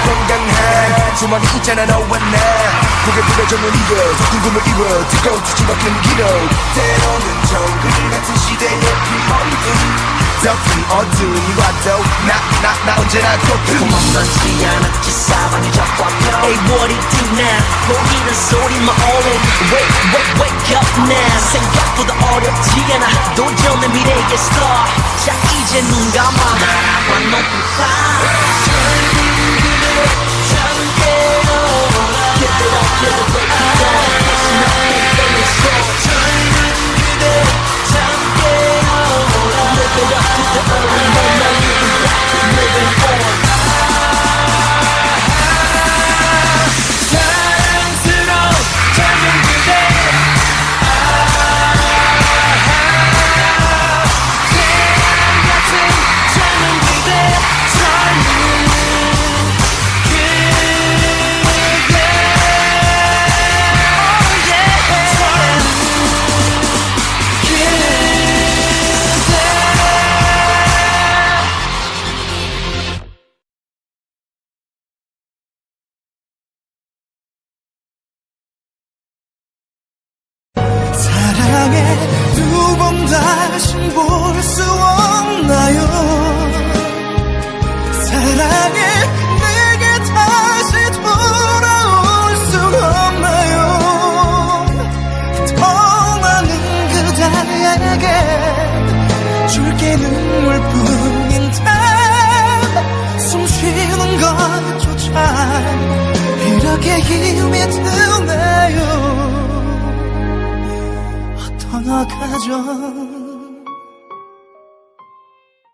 건강한 소망이 있잖아 너와 나 고개 들어 정원이여 궁금을 이뤄 뜨거운 뒤집어진 기로 때로는 정글 같은 시대의 피멍들 더 큰 어둠이 와도 나 언제나 돋은 멈추지 않았지 사방이 잡아펴 Hey what it do now 보이는 소리만 오랜 Wake up now 생각보다 어렵지 않아 도전의 미래의 star 자 이제 눈 감아 날아와 높은 cloud 젊은 그대 참 깨어라 Give it up, give it break it down It's nothing feeling so 젊은 그대 참 깨어라 Live it up to the early morning Living on 사랑스러운 젊은 그대 태양 같은 젊은 그대 젊은 사랑에 두 번 다시 볼 수 없나요 사랑에 내게 다시 돌아올 수 없나요 더 많은 그대에게 줄게 눈물뿐인데 숨 쉬는 것조차 이렇게 힘이 드네요 떠나가죠